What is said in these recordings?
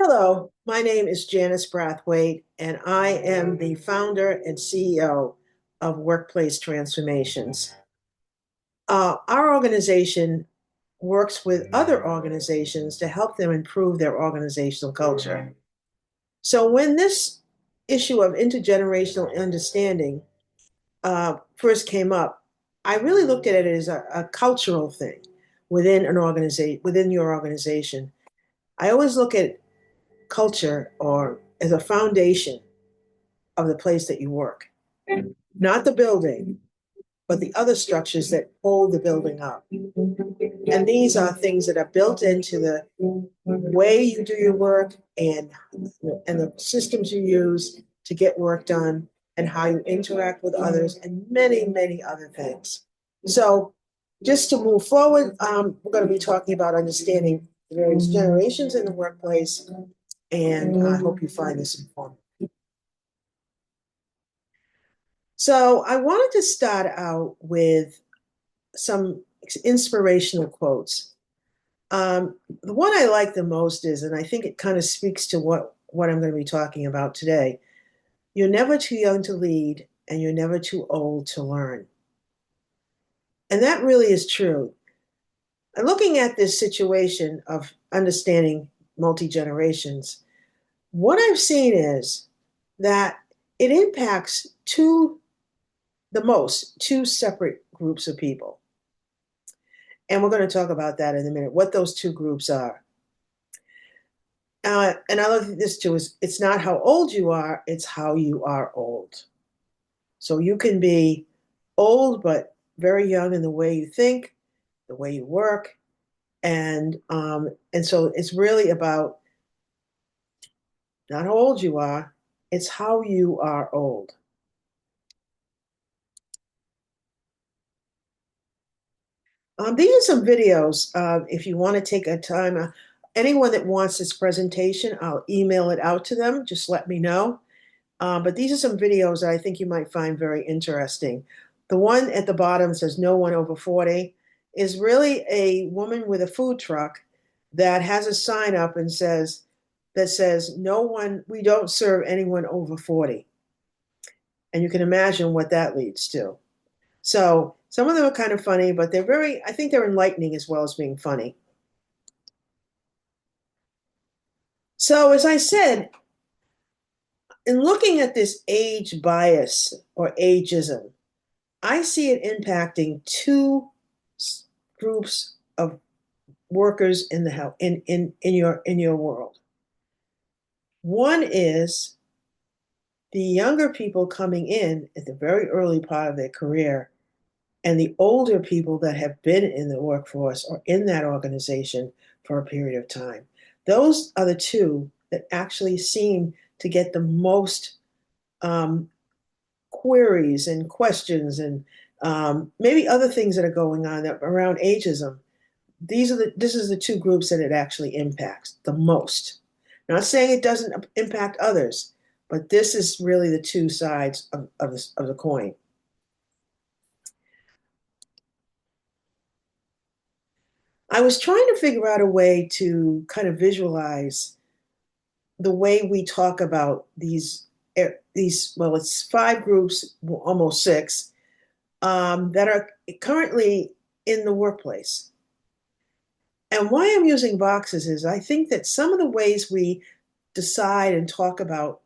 Hello, my name is Janice Brathwaite, and I am the founder and CEO of Workplace Transformations. Our organization works with other organizations to help them improve their organizational culture. So, when this issue of intergenerational understanding first came up, I really looked at it as a cultural thing within an organization, within your organization. I always look at culture or as a foundation of the place that you work, not the building, but the other structures that hold the building up. And these are things that are built into the way you do your work and the systems you use to get work done and how you interact with others and many, many other things. So just to move forward, we're going to be talking about understanding the various generations in the workplace, and I hope you find this informative. So I wanted to start out with some inspirational quotes. The one I like the most is, and I think it kind of speaks to what I'm going to be talking about today. You're never too young to lead, and you're never too old to learn. And that really is true. And looking at this situation of understanding multi-generations, what I've seen is that it impacts two separate groups of people. And we're going to talk about that in a minute, what those two groups are. And I look at this too, is it's not how old you are, it's how you are old. So you can be old, but very young in the way you think, the way you work. And so it's really about not how old you are, it's how you are old. These are some videos. If you want to take a time, anyone that wants this presentation, I'll email it out to them. Just let me know. But these are some videos that I think you might find very interesting. The one at the bottom says "No one over 40" is really a woman with a food truck that has a sign up and says "No one, we don't serve anyone over 40." And you can imagine what that leads to. So some of them are kind of funny, but I think they're enlightening as well as being funny. So as I said, in looking at this age bias or ageism, I see it impacting two groups of workers in the health in your world. One is the younger people coming in at the very early part of their career, and the older people that have been in the workforce or in that organization for a period of time. Those are the two that actually seem to get the most queries and questions and maybe other things that are going on around ageism. This is the two groups that it actually impacts the most. Not saying it doesn't impact others, but this is really the two sides of the coin. I was trying to figure out a way to kind of visualize the way we talk about well, it's five groups, almost six, that are currently in the workplace. And why I'm using boxes is I think that some of the ways we decide and talk about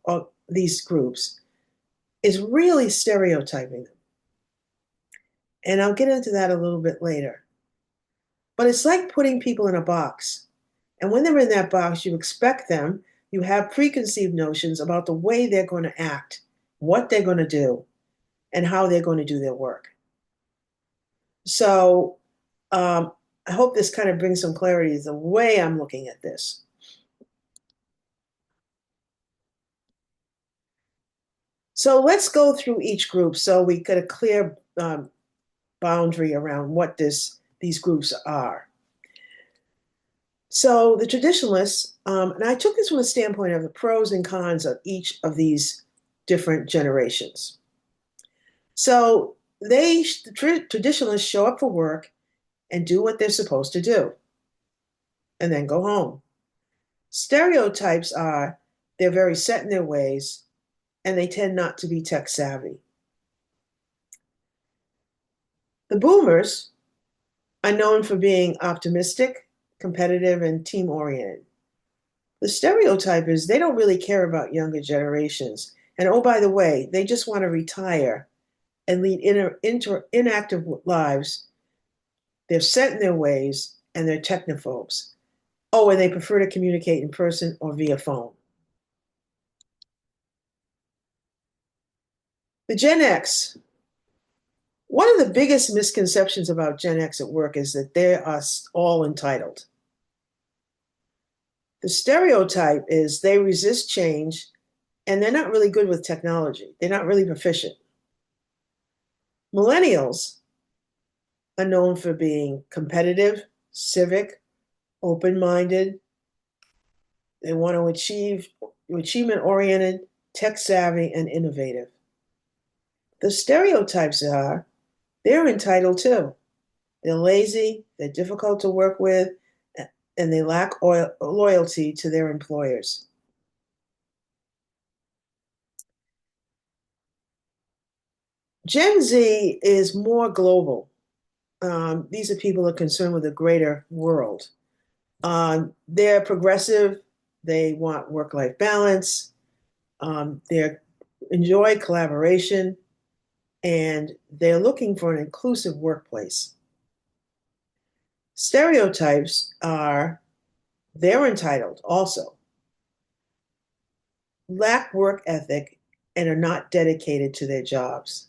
these groups is really stereotyping them. And I'll get into that a little bit later. But it's like putting people in a box. And when they're in that box, you expect them, you have preconceived notions about the way they're going to act, what they're going to do, and how they're going to do their work. So I hope this kind of brings some clarity to the way I'm looking at this. So let's go through each group so we get a clear boundary around what these groups are. So the traditionalists, and I took this from the standpoint of the pros and cons of each of these different generations. So the traditionalists show up for work and do what they're supposed to do, and then go home. Stereotypes are they're very set in their ways and they tend not to be tech savvy. The boomers are known for being optimistic, competitive, and team oriented. The stereotype is they don't really care about younger generations. And oh, by the way, they just want to retire and lead inactive lives. They're set in their ways and they're technophobes. Oh, and they prefer to communicate in person or via phone. The Gen X. One of the biggest misconceptions about Gen X at work is that they are all entitled. The stereotype is they resist change and they're not really good with technology. They're not really proficient. Millennials are known for being competitive, civic, open minded. They want to achieve achievement oriented, tech savvy, and innovative. The stereotypes are they're entitled too. They're lazy, they're difficult to work with, and they lack loyalty to their employers. Gen Z is more global. These are people that are concerned with the greater world. They're progressive. They want work-life balance. They enjoy collaboration, and they're looking for an inclusive workplace. Stereotypes are they're entitled also, lack work ethic, and are not dedicated to their jobs.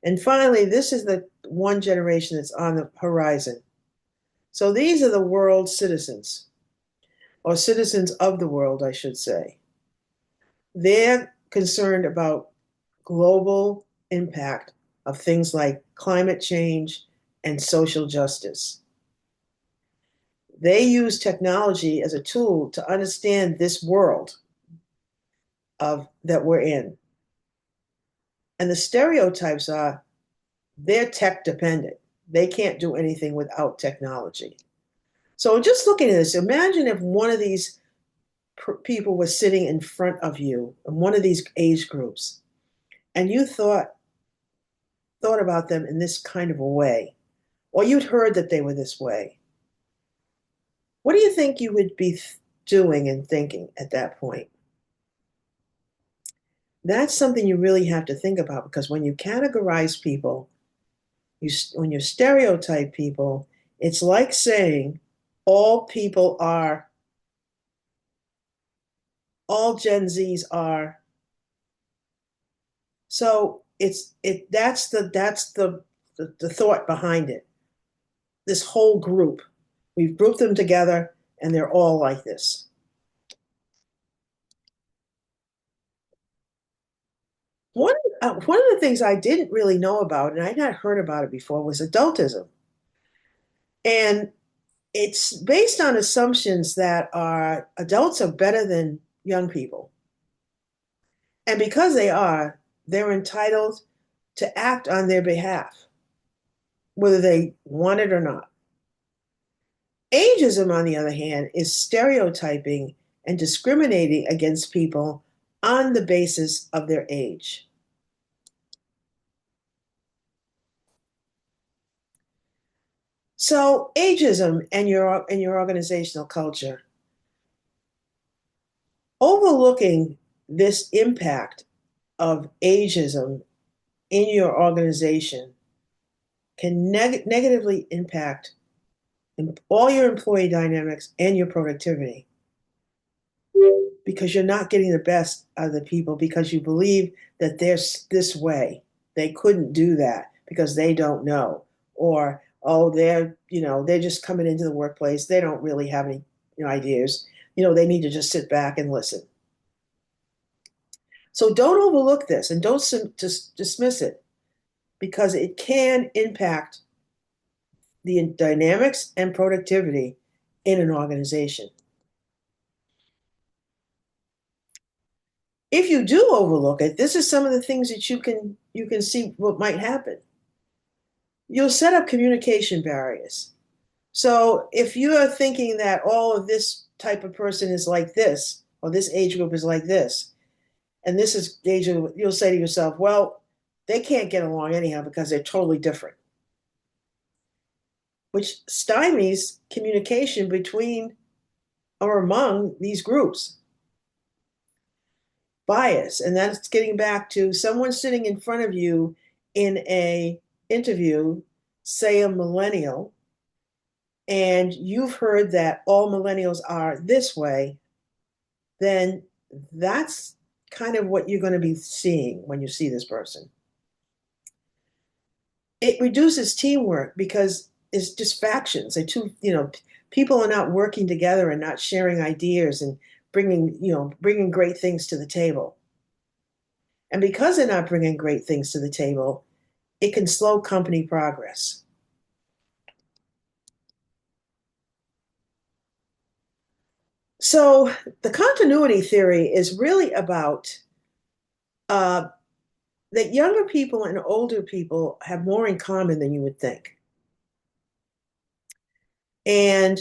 And finally, this is the one generation that's on the horizon. So these are the world citizens, or citizens of the world, I should say. They're concerned about global impact of things like climate change and social justice. They use technology as a tool to understand this world of that we're in. And the stereotypes are they're tech dependent. They can't do anything without technology. So just looking at this, imagine if one of these people was sitting in front of you in one of these age groups, and you thought about them in this kind of a way, or you'd heard that they were this way. What do you think you would be doing and thinking at that point? That's something you really have to think about because when you categorize people, when you stereotype people, it's like saying all people are, all Gen Zs are. So that's the thought behind it. This whole group, we've grouped them together, and they're all like this. One of the things I didn't really know about, and I'd not heard about it before, was adultism. And it's based on assumptions that our adults are better than young people. And because they are, they're entitled to act on their behalf, whether they want it or not. Ageism, on the other hand, is stereotyping and discriminating against people on the basis of their age. So ageism and your organizational culture, overlooking this impact of ageism in your organization can negatively impact all your employee dynamics and your productivity because you're not getting the best out of the people because you believe that they're this way. They couldn't do that because they don't know. Or, oh, they're just coming into the workplace. They don't really have any ideas. They need to just sit back and listen. So don't overlook this and don't just dismiss it because it can impact the dynamics and productivity in an organization. If you do overlook it, this is some of the things that you can see what might happen. You'll set up communication barriers. So if you are thinking that all of this type of person is like this, or this age group is like this, and this is age group, you'll say to yourself, well, they can't get along anyhow because they're totally different, which stymies communication between or among these groups. Bias, and that's getting back to someone sitting in front of you in a interview, say a millennial, and you've heard that all millennials are this way, then that's kind of what you're going to be seeing when you see this person. It reduces teamwork because it's just factions. They're two, people are not working together and not sharing ideas and bringing great things to the table. And because they're not bringing great things to the table, it can slow company progress. So the continuity theory is really about uh, that younger people and older people have more in common than you would think. And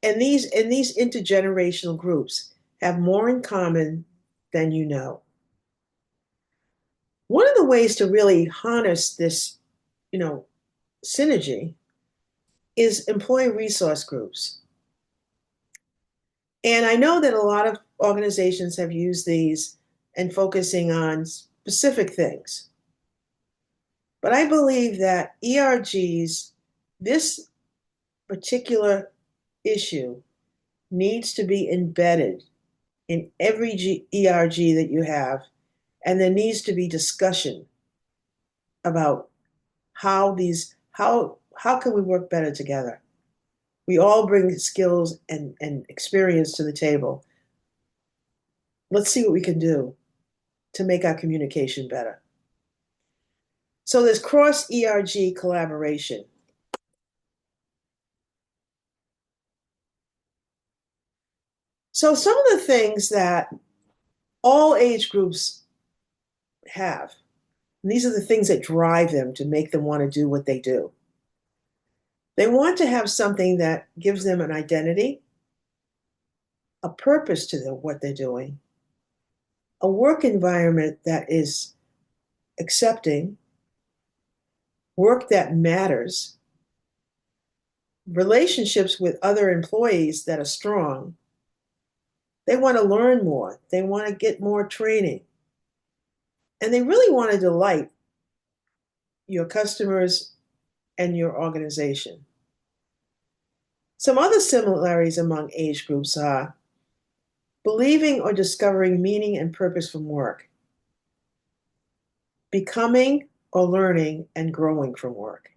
these intergenerational groups have more in common than you know. One of the ways to really harness this, you know, synergy is employee resource groups. And I know that a lot of organizations have used these and focusing on specific things. But I believe that ERGs, this particular issue, needs to be embedded in every ERG that you have, and there needs to be discussion about how can we work better together. We all bring skills and experience to the table. Let's see what we can do to make our communication better. So there's cross ERG collaboration. So some of the things that all age groups have, and these are the things that drive them to make them want to do what they do. They want to have something that gives them an identity, a purpose to what they're doing, a work environment that is accepting, work that matters, relationships with other employees that are strong. They want to learn more. They want to get more training. And they really want to delight your customers and your organization. Some other similarities among age groups are believing or discovering meaning and purpose from work, becoming or learning and growing from work,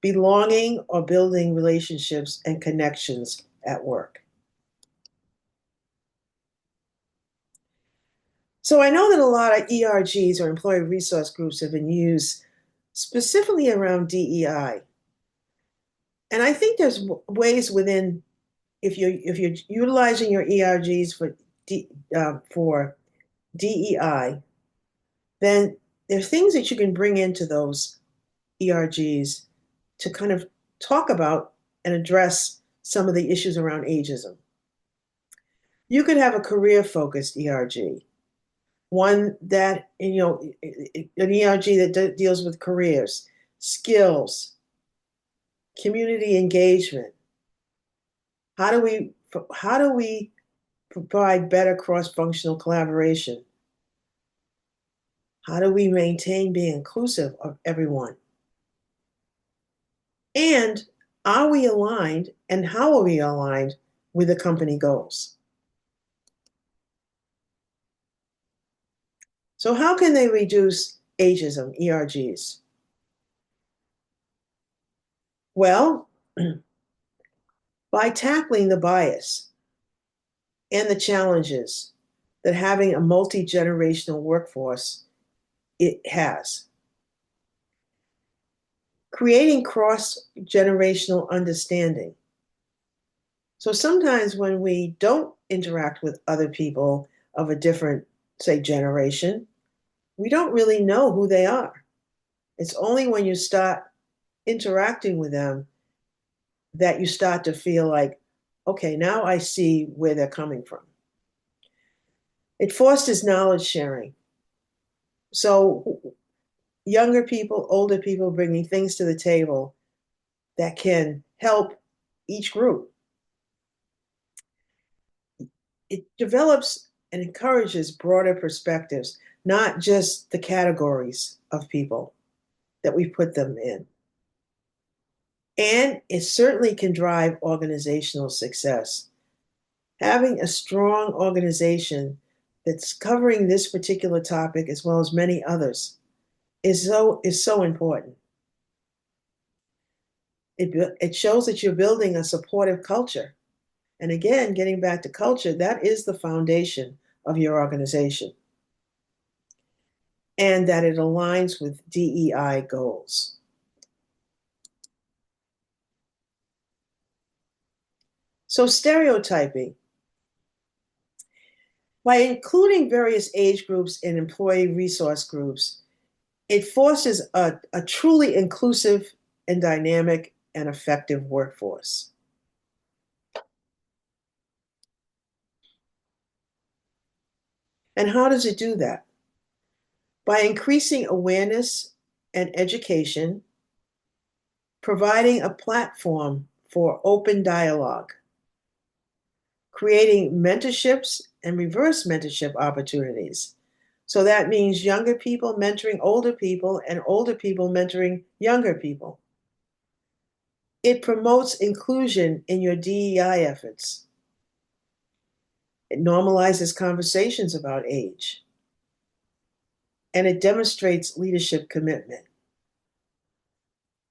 belonging or building relationships and connections at work. So I know that a lot of ERGs or employee resource groups have been used specifically around DEI. And I think there's ways within, if you're utilizing your ERGs for DEI, then there's things that you can bring into those ERGs to kind of talk about and address some of the issues around ageism. You could have a career-focused ERG, one that, an ERG that deals with careers, skills, community engagement. How do we provide better cross-functional collaboration? How do we maintain being inclusive of everyone? And are we aligned, and how are we aligned with the company goals? So how can they reduce ageism, ERGs? Well, by tackling the bias and the challenges that having a multi-generational workforce it has. Creating cross-generational understanding. So sometimes when we don't interact with other people of a different, say, generation, we don't really know who they are. It's only when you start interacting with them that you start to feel like, okay, now I see where they're coming from. It fosters knowledge sharing. So younger people, older people bringing things to the table that can help each group. It develops and encourages broader perspectives, not just the categories of people that we put them in. And it certainly can drive organizational success. Having a strong organization that's covering this particular topic as well as many others is so important. It shows that you're building a supportive culture. And again, getting back to culture, that is the foundation of your organization. And that it aligns with DEI goals. So stereotyping. By including various age groups and employee resource groups, it forces a truly inclusive and dynamic and effective workforce. And how does it do that? By increasing awareness and education, providing a platform for open dialogue, creating mentorships and reverse mentorship opportunities. So that means younger people mentoring older people and older people mentoring younger people. It promotes inclusion in your DEI efforts. It normalizes conversations about age. And it demonstrates leadership commitment.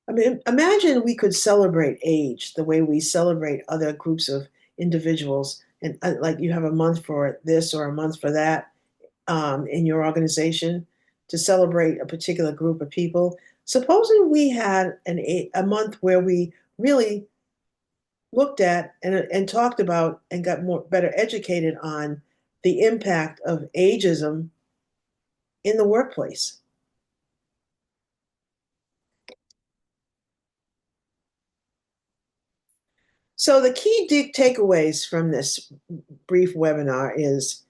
I mean, imagine we could celebrate age the way we celebrate other groups of individuals, and like you have a month for this or a month for that in your organization to celebrate a particular group of people. Supposing we had a month where we really looked at and talked about and got more better educated on the impact of ageism in the workplace. So the key takeaways from this brief webinar is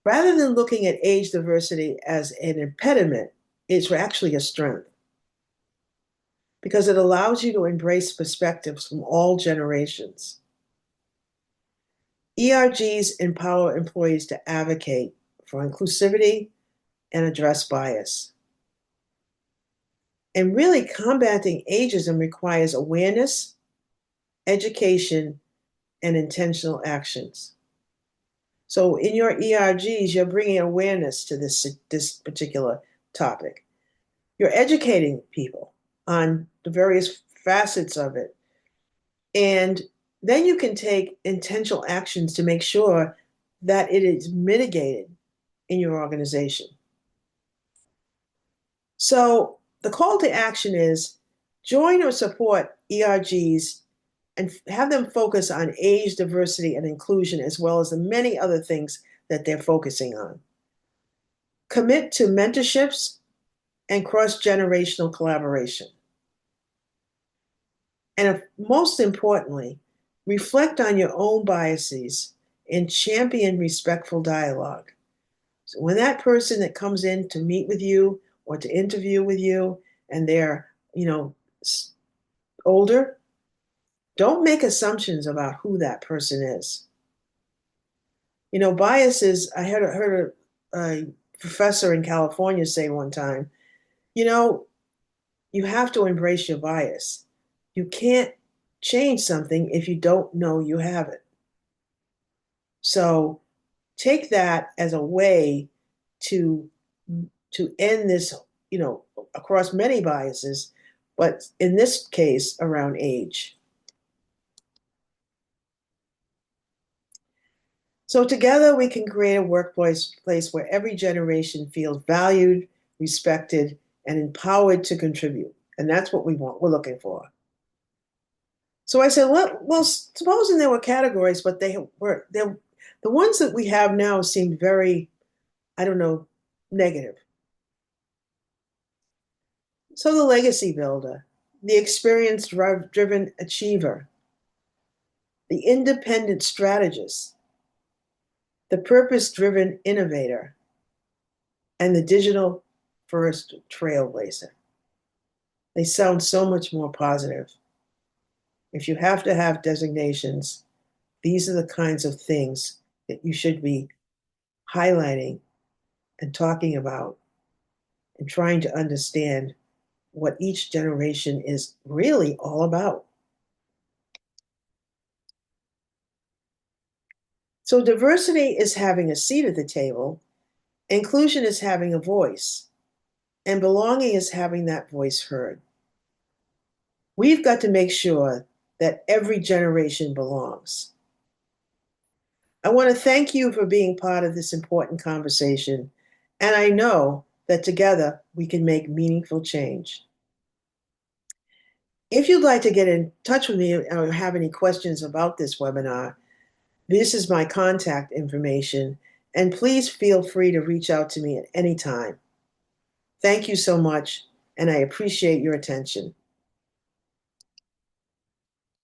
rather than looking at age diversity as an impediment, it's actually a strength because it allows you to embrace perspectives from all generations. ERGs empower employees to advocate for inclusivity and address bias. And really, combating ageism requires awareness, education, and intentional actions. So in your ERGs, you're bringing awareness to this particular topic. You're educating people on the various facets of it. And then you can take intentional actions to make sure that it is mitigated in your organization. So the call to action is join or support ERGs and have them focus on age diversity and inclusion as well as the many other things that they're focusing on. Commit to mentorships and cross-generational collaboration. And most importantly, reflect on your own biases and champion respectful dialogue. So when that person that comes in to meet with you or to interview with you and they're, older, don't make assumptions about who that person is. Biases, I heard a professor in California say one time, you have to embrace your bias. You can't change something if you don't know you have it. So take that as a way to end this, across many biases, but in this case around age. So together we can create a workplace where every generation feels valued, respected, and empowered to contribute. And that's what we're looking for. So I said, well, supposing there were categories, but the ones that we have now seem very, I don't know, negative. So the legacy builder. the experience-driven achiever, the independent strategist, the purpose-driven innovator, and the digital-first trailblazer. They sound so much more positive. If you have to have designations, these are the kinds of things that you should be highlighting and talking about and trying to understand what each generation is really all about. So diversity is having a seat at the table, inclusion is having a voice, and belonging is having that voice heard. We've got to make sure that every generation belongs. I want to thank you for being part of this important conversation, and I know that together we can make meaningful change. If you'd like to get in touch with me or have any questions about this webinar, this is my contact information, and please feel free to reach out to me at any time. Thank you so much, and I appreciate your attention.